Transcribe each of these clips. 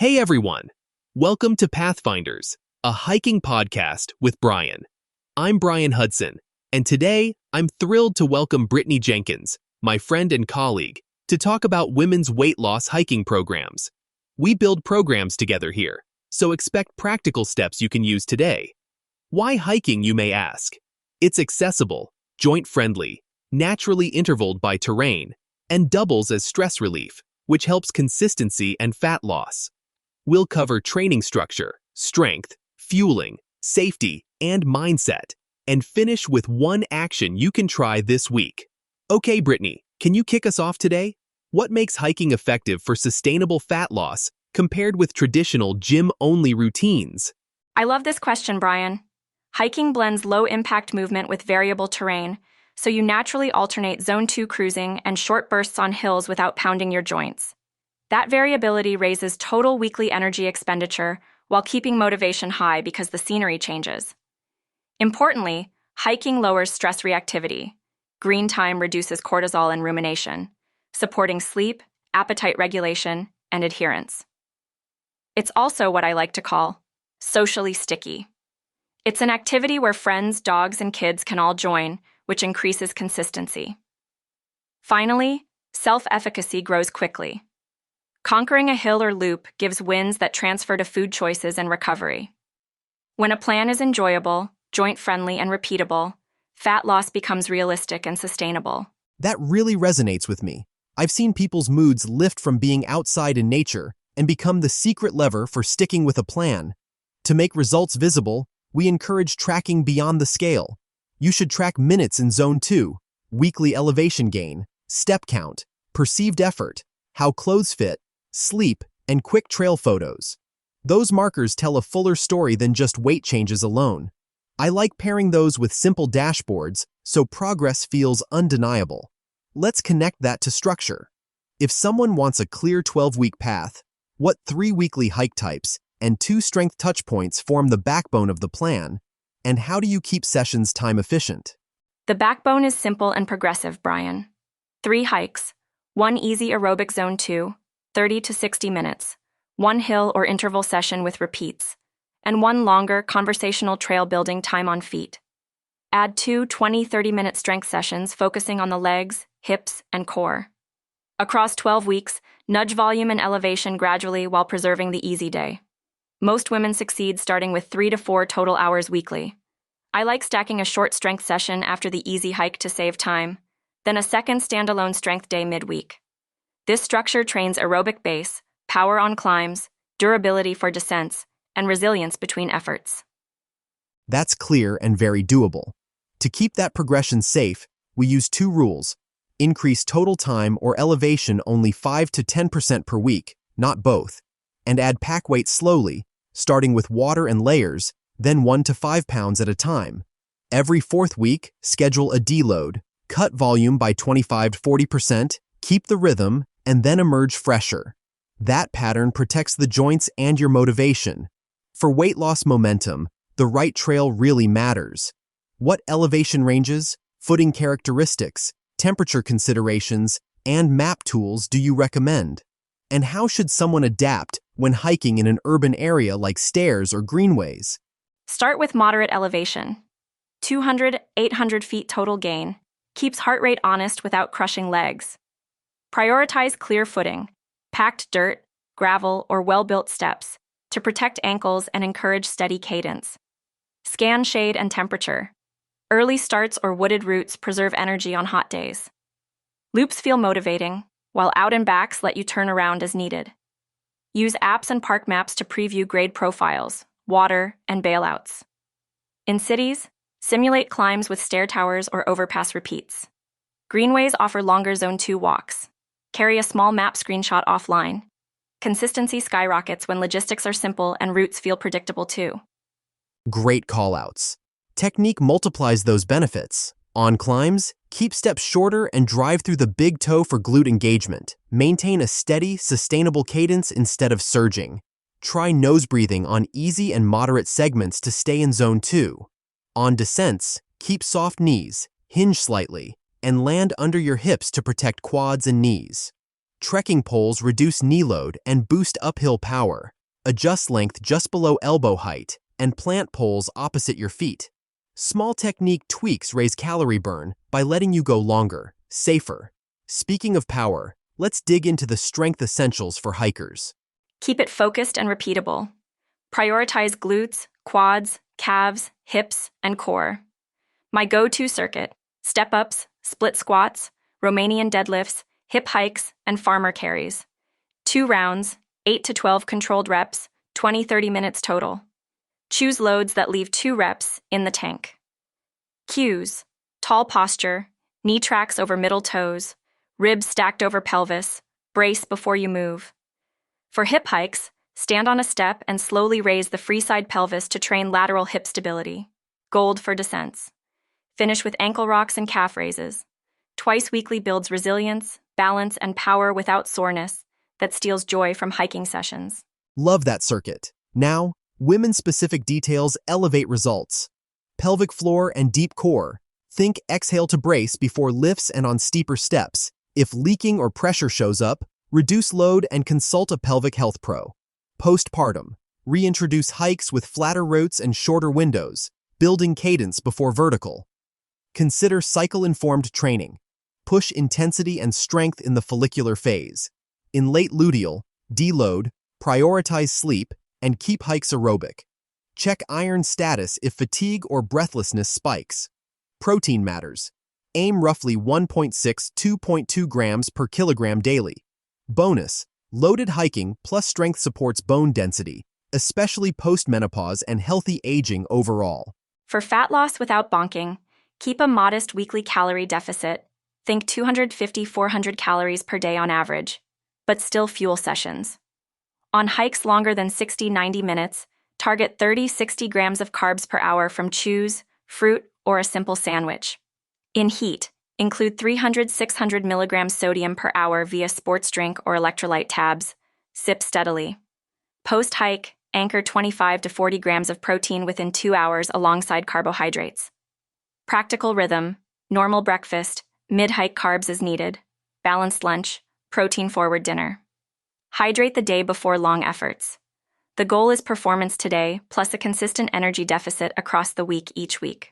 Hey everyone! Welcome to Pathfinders, a hiking podcast with Brian. I'm Brian Hudson, and today I'm thrilled to welcome Brittany Jenkins, my friend and colleague, to talk about women's weight loss hiking programs. We build programs together here, so expect practical steps you can use today. Why hiking, you may ask? It's accessible, joint-friendly, naturally intervaled by terrain, and doubles as stress relief, which helps consistency and fat loss. We'll cover training structure, strength, fueling, safety, and mindset, and finish with one action you can try this week. Okay, Brittany, can you kick us off today? What makes hiking effective for sustainable fat loss compared with traditional gym-only routines? I love this question, Brian. Hiking blends low-impact movement with variable terrain, so you naturally alternate Zone 2 cruising and short bursts on hills without pounding your joints. That variability raises total weekly energy expenditure while keeping motivation high because the scenery changes. Importantly, hiking lowers stress reactivity. Green time reduces cortisol and rumination, supporting sleep, appetite regulation, and adherence. It's also what I like to call socially sticky. It's an activity where friends, dogs, and kids can all join, which increases consistency. Finally, self-efficacy grows quickly. Conquering a hill or loop gives wins that transfer to food choices and recovery. When a plan is enjoyable, joint-friendly, and repeatable, fat loss becomes realistic and sustainable. That really resonates with me. I've seen people's moods lift from being outside in nature and become the secret lever for sticking with a plan. To make results visible, we encourage tracking beyond the scale. You should track minutes in Zone 2, weekly elevation gain, step count, perceived effort, how clothes fit, sleep, and quick trail photos. Those markers tell a fuller story than just weight changes alone. I like pairing those with simple dashboards so progress feels undeniable. Let's connect that to structure. If someone wants a clear 12-week path, what 3 weekly hike types and 2 strength touchpoints form the backbone of the plan, and how do you keep sessions time efficient? The backbone is simple and progressive, Brian. 3 hikes, 1 easy aerobic Zone 2, 30 to 60 minutes, 1 hill or interval session with repeats, and 1 longer conversational trail building time on feet. Add 2 20-30-minute strength sessions focusing on the legs, hips, and core. Across 12 weeks, nudge volume and elevation gradually while preserving the easy day. Most women succeed starting with 3 to 4 total hours weekly. I like stacking a short strength session after the easy hike to save time, then a second standalone strength day midweek. This structure trains aerobic base, power on climbs, durability for descents, and resilience between efforts. That's clear and very doable. To keep that progression safe, we use 2 rules. Increase total time or elevation only 5 to 10% per week, not both, and add pack weight slowly, starting with water and layers, then 1 to 5 pounds at a time. Every 4th week, schedule a deload, cut volume by 25 to 40%, keep the rhythm, and then emerge fresher. That pattern protects the joints and your motivation. For weight loss momentum, the right trail really matters. What elevation ranges, footing characteristics, temperature considerations, and map tools do you recommend? And how should someone adapt when hiking in an urban area like stairs or greenways? Start with moderate elevation. 200-800 feet total gain. Keeps heart rate honest without crushing legs. Prioritize clear footing, packed dirt, gravel, or well-built steps to protect ankles and encourage steady cadence. Scan shade and temperature. Early starts or wooded routes preserve energy on hot days. Loops feel motivating, while out and backs let you turn around as needed. Use apps and park maps to preview grade profiles, water, and bailouts. In cities, simulate climbs with stair towers or overpass repeats. Greenways offer longer Zone 2 walks. Carry a small map screenshot offline. Consistency skyrockets when logistics are simple and routes feel predictable too. Great callouts. Technique multiplies those benefits. On climbs, keep steps shorter and drive through the big toe for glute engagement. Maintain a steady, sustainable cadence instead of surging. Try nose breathing on easy and moderate segments to stay in Zone 2. On descents, keep soft knees, hinge slightly, and land under your hips to protect quads and knees. Trekking poles reduce knee load and boost uphill power. Adjust length just below elbow height and plant poles opposite your feet. Small technique tweaks raise calorie burn by letting you go longer, safer. Speaking of power, let's dig into the strength essentials for hikers. Keep it focused and repeatable. Prioritize glutes, quads, calves, hips, and core. My go-to circuit: step-ups, split squats, Romanian deadlifts, hip hikes, and farmer carries. 2 rounds, 8 to 12 controlled reps, 20-30 minutes total. Choose loads that leave 2 reps in the tank. Cues: tall posture, knee tracks over middle toes, ribs stacked over pelvis, brace before you move. For hip hikes, stand on a step and slowly raise the free side pelvis to train lateral hip stability. Gold for descents. Finish with ankle rocks and calf raises. Twice weekly builds resilience, balance, and power without soreness that steals joy from hiking sessions. Love that circuit. Now, women-specific details elevate results. Pelvic floor and deep core. Think exhale to brace before lifts and on steeper steps. If leaking or pressure shows up, reduce load and consult a pelvic health pro. Postpartum. Reintroduce hikes with flatter routes and shorter windows, building cadence before vertical. Consider cycle-informed training. Push intensity and strength in the follicular phase. In late luteal, deload, prioritize sleep, and keep hikes aerobic. Check iron status if fatigue or breathlessness spikes. Protein matters. Aim roughly 1.6–2.2 grams per kilogram daily. Bonus: loaded hiking plus strength supports bone density, especially post-menopause and healthy aging overall. For fat loss without bonking, keep a modest weekly calorie deficit. Think 250–400 calories per day on average, but still fuel sessions. On hikes longer than 60–90 minutes, target 30–60 grams of carbs per hour from chews, fruit, or a simple sandwich. In heat, include 300–600 milligrams sodium per hour via sports drink or electrolyte tabs. Sip steadily. Post-hike, anchor 25–40 grams of protein within 2 hours alongside carbohydrates. Practical rhythm: normal breakfast, mid-hike carbs as needed, balanced lunch, protein-forward dinner. Hydrate the day before long efforts. The goal is performance today, plus a consistent energy deficit across the week each week.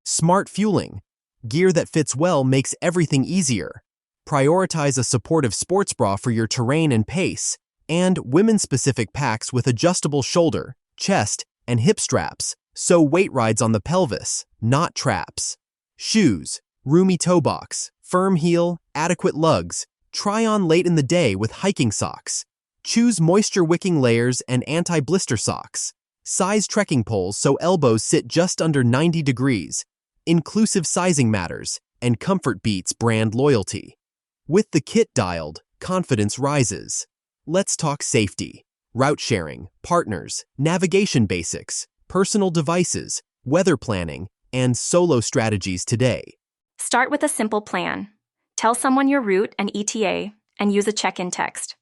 Smart fueling. Gear that fits well makes everything easier. Prioritize a supportive sports bra for your terrain and pace, and women-specific packs with adjustable shoulder, chest, and hip straps, so weight rides on the pelvis, not traps. Shoes. Roomy toe box, firm heel, adequate lugs. Try on late in the day with hiking socks. Choose moisture-wicking layers and anti-blister socks. Size trekking poles so elbows sit just under 90 degrees. Inclusive sizing matters, and comfort beats brand loyalty. With the kit dialed, confidence rises. Let's talk safety. Route sharing, partners, navigation basics, personal devices, weather planning, and solo strategies today. Start with a simple plan. Tell someone your route and ETA, and use a check-in text.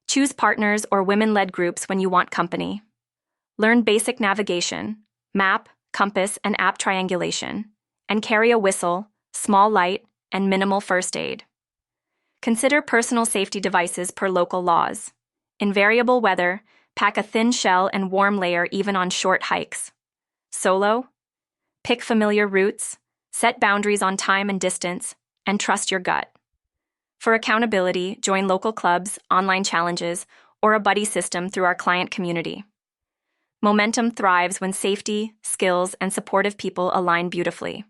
Choose partners or women-led groups when you want company. Learn basic navigation, map, compass, and app triangulation, and carry a whistle, small light, and minimal first aid. Consider personal safety devices per local laws. In variable weather, pack a thin shell and warm layer even on short hikes. Solo? Pick familiar routes, set boundaries on time and distance, and trust your gut. For accountability, join local clubs, online challenges, or a buddy system through our client community. Momentum thrives when safety, skills, and supportive people align beautifully.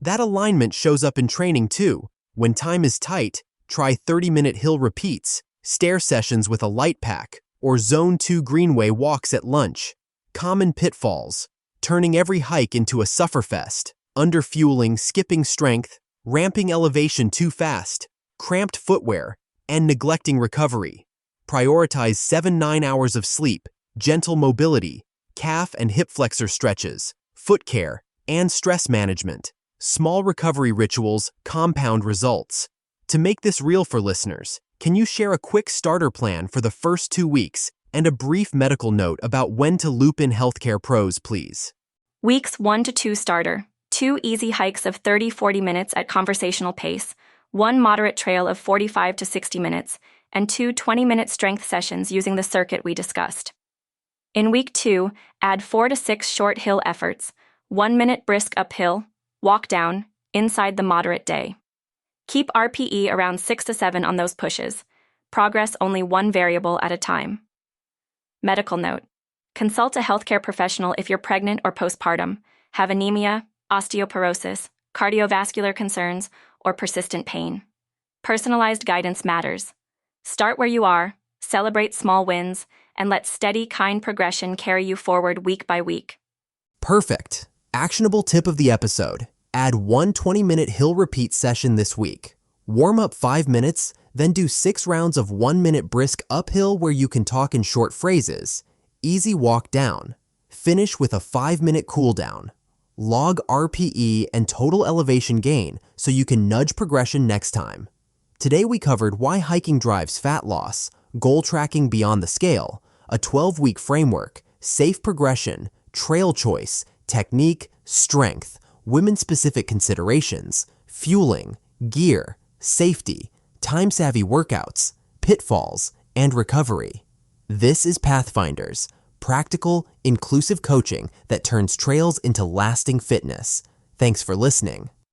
That alignment shows up in training too. When time is tight, try 30-minute hill repeats, stair sessions with a light pack, or Zone 2 Greenway walks at lunch. Common pitfalls: turning every hike into a sufferfest, underfueling, skipping strength, ramping elevation too fast, cramped footwear, and neglecting recovery. Prioritize 7–9 hours of sleep, gentle mobility, calf and hip flexor stretches, foot care, and stress management. Small recovery rituals compound results. To make this real for listeners, can you share a quick starter plan for the first 2 weeks and a brief medical note about when to loop in healthcare pros, please? Weeks 1 to 2 starter. 2 easy hikes of 30–40 minutes at conversational pace, one moderate trail of 45 to 60 minutes, and two 20-minute strength sessions using the circuit we discussed. In week 2, add 4 to 6 short hill efforts, 1 minute brisk uphill, walk down, inside the moderate day. Keep RPE around 6 to 7 on those pushes. Progress only one variable at a time. Medical note: consult a healthcare professional if you're pregnant or postpartum, have anemia, osteoporosis, cardiovascular concerns, or persistent pain. Personalized guidance matters. Start where you are, celebrate small wins, and let steady, kind progression carry you forward week by week. Perfect. Actionable tip of the episode. Add one 20-minute hill repeat session this week. Warm up 5 minutes, then do 6 rounds of 1-minute brisk uphill where you can talk in short phrases. Easy walk down. Finish with a 5-minute cool down. Log RPE and total elevation gain so you can nudge progression next time. Today we covered why hiking drives fat loss, goal tracking beyond the scale, a 12-week framework, safe progression, trail choice, technique, strength, women-specific considerations, fueling, gear, safety, time-savvy workouts, pitfalls, and recovery. This is Pathfinders, practical, inclusive coaching that turns trails into lasting fitness. Thanks for listening.